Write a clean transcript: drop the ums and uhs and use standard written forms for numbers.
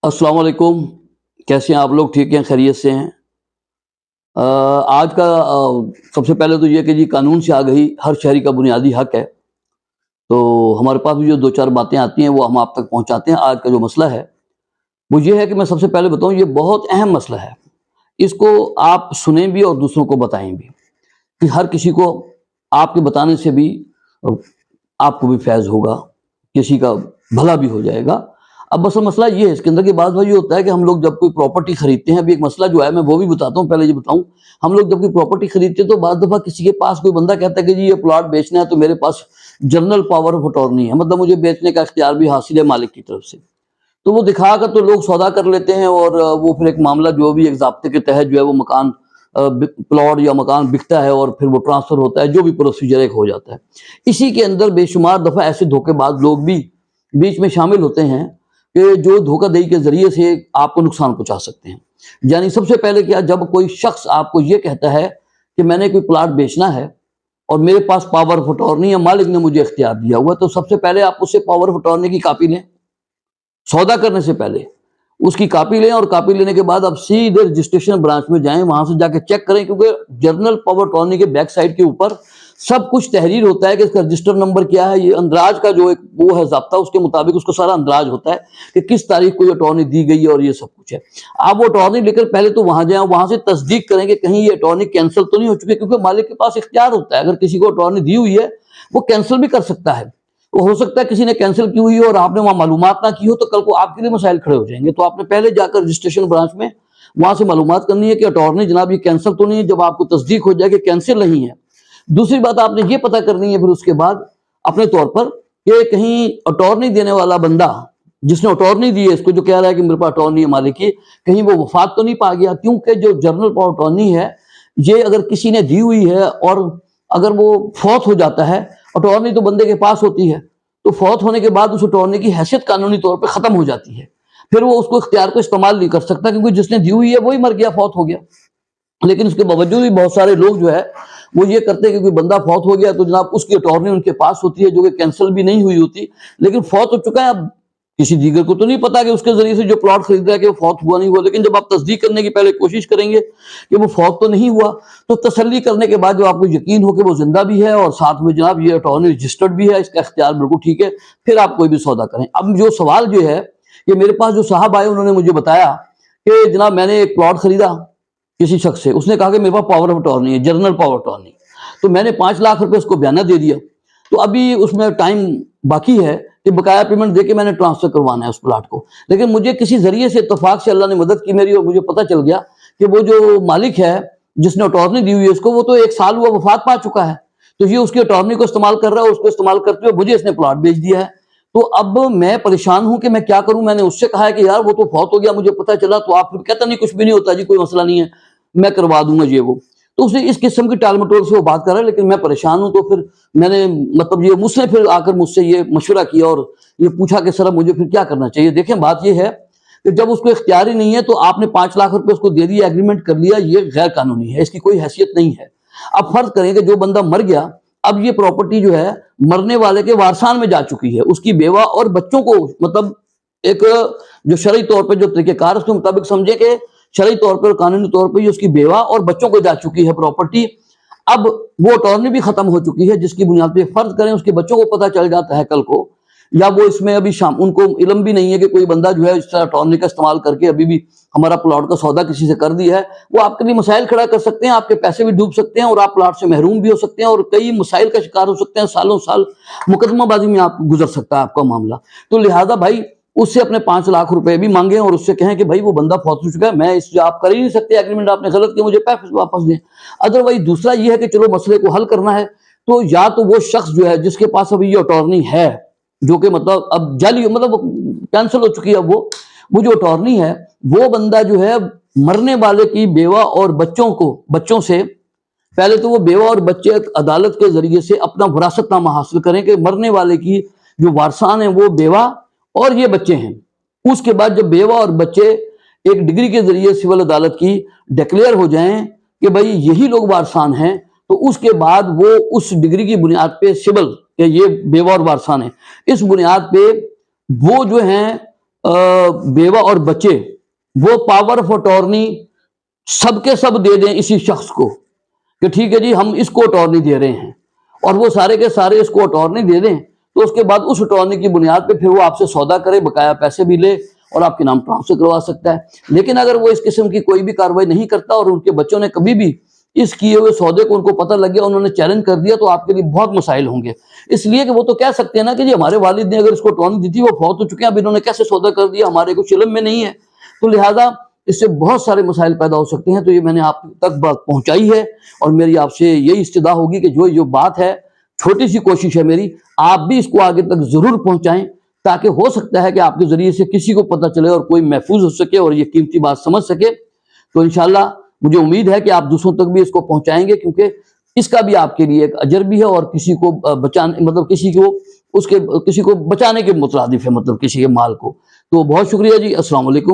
अस्सलाम वालेकुम। कैसे हैं आप लोग? ठीक हैं, खैरियत से हैं? आज का सबसे पहले तो ये कि जी कानून से आगाही हर शहरी का बुनियादी हक है। तो हमारे पास भी जो दो चार बातें आती हैं वो हम आप तक पहुंचाते हैं। आज का जो मसला है वो ये है कि मैं सबसे पहले बताऊं, ये बहुत अहम मसला है। इसको आप सुनें भी और दूसरों को बताएं भी, कि हर किसी को आपके बताने से भी आपको भी फैज़ होगा, किसी का भला भी हो जाएगा। अब असल मसला ये है, इसके अंदर की बात ये होता है कि हम लोग जब कोई प्रॉपर्टी खरीदते हैं, अभी एक मसला जो है मैं वो भी बताता हूँ, पहले ये बताऊँ। हम लोग जब कोई प्रॉपर्टी खरीदते हैं तो बाद दफ़ा किसी के पास कोई बंदा कहता है कि जी ये प्लॉट बेचना है तो मेरे पास जनरल पावर ऑफ अटॉर्नी है, मतलब मुझे बेचने का इख्तियार भी हासिल है मालिक की तरफ से। तो वो दिखा कर तो लोग सौदा कर लेते हैं और वो फिर एक मामला जो भी एक ज़ाब्ते के तहत जो है वो मकान प्लॉट या मकान बिकता है और फिर वो ट्रांसफ़र होता है, जो भी प्रोसीजर एक हो जाता है। इसी के अंदर बेशुमार दफ़ा ऐसे धोखेबाज लोग भी बीच में शामिल होते हैं कि जो धोखाधड़ी के ज़रिए से आपको नुकसान पहुंचा सकते हैं। यानी सबसे पहले क्या, जब कोई शख्स आपको ये कहता है कि मैंने कोई प्लाट बेचना है और मेरे पास पावर ऑफ अटॉर्नी है, मालिक ने मुझे इख्तियार दिया हुआ, तो सबसे पहले आप उससे पावर ऑफ अटॉर्नी की कापी लें। सौदा करने से पहले उसकी कापी लें और कापी लेने के बाद आप सीधे रजिस्ट्रेशन ब्रांच में जाएं, वहां से जाके चेक करें, क्योंकि जर्नल पावर अटॉर्नी के बैक साइड के ऊपर सब कुछ तहरीर होता है कि इसका रजिस्टर नंबर क्या है। ये अंदराज का जो एक वो है ज़ाब्ता, उसके मुताबिक उसको सारा अंदराज होता है कि किस तारीख को ये अटॉर्नी दी गई है और ये सब कुछ है। आप वो अटॉर्नी लेकर पहले तो वहां जाएं, वहां से तस्दीक करें कि कहीं ये अटॉर्नी कैंसिल तो नहीं हो चुकी है, क्योंकि मालिक के पास इख्तियार होता है, अगर किसी को अटॉर्नी दी हुई है वो कैंसिल भी कर सकता है। तो हो सकता है किसी ने कैंसिल की हुई हो और आपने वहां मालूमात ना की हो, तो कल को आपके लिए मसाइल खड़े हो जाएंगे। तो आपने पहले जाकर रजिस्ट्रेशन ब्रांच में वहां से मालूमात करनी है कि अटॉर्नी जनाब ये कैंसिल तो नहीं है। जब आपको तस्दीक हो जाए कि कैंसिल नहीं है, दूसरी बात आपने ये पता करनी है फिर उसके बाद अपने तौर पर कि कहीं अटॉर्नी देने वाला बंदा जिसने अटॉर्नी दी है, इसको जो कह रहा है कि मेरे पास अटॉर्नी है मालिक की, कहीं वो वफात तो नहीं पा गया। क्योंकि जो जर्नल पावर अटॉर्नी है ये अगर किसी ने दी हुई है और अगर वो फौत हो जाता है, अटॉर्नी तो बंदे के पास होती है, तो फौत होने के बाद उस अटॉर्नी की हैसियत कानूनी तौर पर खत्म हो जाती है। फिर वो उसको इख्तियार को इस्तेमाल नहीं कर सकता, क्योंकि जिसने दी हुई है वही मर गया, फौत हो गया। लेकिन उसके बावजूद भी बहुत सारे लोग जो है वो ये करते हैं कि कोई बंदा फौत हो गया तो जनाब उसकी अटॉर्नी उनके पास होती है, जो कि कैंसिल भी नहीं हुई होती, लेकिन फौत हो चुका है। अब किसी दीगर को तो नहीं पता कि उसके जरिए से जो प्लॉट खरीद रहा है कि वो फौत हुआ नहीं हुआ, लेकिन जब आप तस्दीक करने की पहले कोशिश करेंगे कि वो फौत तो नहीं हुआ, तो तसल्ली करने के बाद जब आपको यकीन हो कि वो जिंदा भी है और साथ में जनाब ये अटॉर्नी रजिस्टर्ड भी है, इसका इख्तियार बिल्कुल ठीक है, फिर आप कोई भी सौदा करें। अब जो सवाल जो है कि मेरे पास जो साहब आए उन्होंने मुझे बताया कि जनाब मैंने एक प्लॉट खरीदा किसी शख्स से, उसने कहा कि मेरे पास पावर ऑफ अटॉर्नी है, जर्नल पावर अटॉर्नी, तो मैंने 5 लाख रुपए उसको बयाना दे दिया। तो अभी उसमें टाइम बाकी है कि बकाया पेमेंट देके मैंने ट्रांसफर करवाना है उस प्लाट को। लेकिन मुझे किसी जरिए से इत्तेफाक से अल्लाह ने मदद की मेरी, और मुझे पता चल गया कि वो जो मालिक है जिसने अटॉर्नी दी हुई है उसको, वो तो 1 साल हुआ वफात पा चुका है, तो ये उसकी अटॉर्नी को इस्तेमाल कर रहा है, उसको इस्तेमाल करते हुए मुझे इसने प्लाट बेच दिया है। तो अब मैं परेशान हूं कि मैं क्या करूं। मैंने उससे कहा है कि यार वो तो फौत हो गया, मुझे पता चला, तो आप कहता नहीं कुछ भी नहीं होता जी, कोई मसला नहीं है, मैं करवा दूंगा ये वो। तो उसने इस किस्म की टाल मटोल से वो बात कर रहा है, लेकिन मैं परेशान हूं। तो फिर मैंने मतलब ये मुझसे फिर आकर मुझसे ये मशवरा किया और ये पूछा कि सर मुझे फिर क्या करना चाहिए। देखें बात ये है कि जब उसको इख्तियार ही नहीं है तो आपने 5 लाख रुपए उसको दे दिया, एग्रीमेंट कर लिया, ये गैर कानूनी है, इसकी कोई हैसियत नहीं है। अब फर्ज करें कि जो बंदा मर गया, अब ये प्रॉपर्टी जो है मरने वाले के वारसान में जा चुकी है, उसकी बेवा और बच्चों को, मतलब एक जो शरई तौर पर जो तरीकेकार उसके मुताबिक समझे कि शरई तौर पर कानूनी तौर पर उसकी बेवा और बच्चों को जा चुकी है प्रॉपर्टी। अब वो अटॉर्नी भी खत्म हो चुकी है, जिसकी बुनियाद पे फर्ज करें उसके बच्चों को पता चल जाता है कल को, या वो इसमें अभी उनको इल्म भी नहीं है कि कोई बंदा जो है इस तरह अटॉर्नी का इस्तेमाल करके अभी भी हमारा प्लॉट का सौदा किसी से कर दिया है, वो आपके लिए मसाइल खड़ा कर सकते हैं, आपके पैसे भी डूब सकते हैं और आप प्लॉट से महरूम भी हो सकते हैं और कई मसाइल का शिकार हो सकते हैं। सालों साल मुकदमाबाजी में आप गुजर सकता है आपका मामला। तो लिहाजा भाई उससे अपने 5 लाख रुपए भी मांगे और उससे कहें कि भाई वो बंदा फौत हो चुका है, मैं इस आप कर ही नहीं सकते, एग्रीमेंट आपने गलत किया, मुझे पैसे वापस दें। अदरवाइज दूसरा ये है कि चलो मसले को हल करना है, तो या तो वो शख्स जो है जिसके पास अभी ये अटॉर्नी है, जो कि मतलब अब जाली मतलब कैंसिल हो चुकी है, वो जो अटॉर्नी है वो बंदा जो है मरने वाले की बेवा और बच्चों से पहले तो वो बेवा और बच्चे अदालत के जरिए से अपना विरासतनामा हासिल करें कि मरने वाले की जो वारसान है वो बेवा और ये बच्चे हैं। उसके बाद जब बेवा और बच्चे एक डिग्री के जरिए सिविल अदालत की डिक्लेयर हो जाएं कि भाई यही लोग वारसान हैं, तो उसके बाद वो उस डिग्री की बुनियाद पे सिविल ये बेवा और वारसान है, इस बुनियाद पे वो जो हैं بیوہ اور بچے وہ پاور آف اٹارنی سب کے سب دے دیں اسی شخص کو کہ ٹھیک ہے جی ہم اس کو اٹارنی دے رہے ہیں، اور وہ سارے کے سارے اس کو اٹارنی دے دیں، تو اس کے بعد اس اٹارنی کی بنیاد پہ پھر وہ آپ سے سودا کرے، بقایا پیسے بھی لے اور آپ کے نام ٹرانسفر کروا سکتا ہے۔ لیکن اگر وہ اس قسم کی کوئی بھی کارروائی نہیں کرتا اور ان کے بچوں نے کبھی بھی اس کیے ہوئے سودے کو ان کو پتہ لگ گیا، انہوں نے چیلنج کر دیا، تو آپ کے لیے بہت مسائل ہوں گے۔ اس لیے کہ وہ تو کہہ سکتے ہیں نا کہ جی ہمارے والد نے اگر اس کو اٹارنی دی تھی، وہ فوت ہو چکے ہیں، اب انہوں نے کیسے سودا کر دیا، ہمارے کچھ علم میں نہیں ہے۔ تو لہٰذا اس سے بہت سارے مسائل پیدا ہو سکتے ہیں۔ تو یہ میں نے آپ تک بات پہنچائی ہے، اور میری آپ سے یہی استدعا ہوگی کہ جو بات ہے، چھوٹی سی کوشش ہے میری، آپ بھی اس کو آگے تک ضرور پہنچائیں، تاکہ ہو سکتا ہے کہ آپ کے ذریعے سے کسی کو پتہ چلے اور کوئی محفوظ ہو سکے اور یہ قیمتی بات سمجھ سکے۔ تو انشاءاللہ مجھے امید ہے کہ آپ دوسروں تک بھی اس کو پہنچائیں گے، کیونکہ اس کا بھی آپ کے لیے ایک اجر بھی ہے، اور کسی کو بچانے مطلب کسی کو بچانے کے مترادف ہے، مطلب کسی کے مال کو۔ تو بہت شکریہ جی، السلام علیکم۔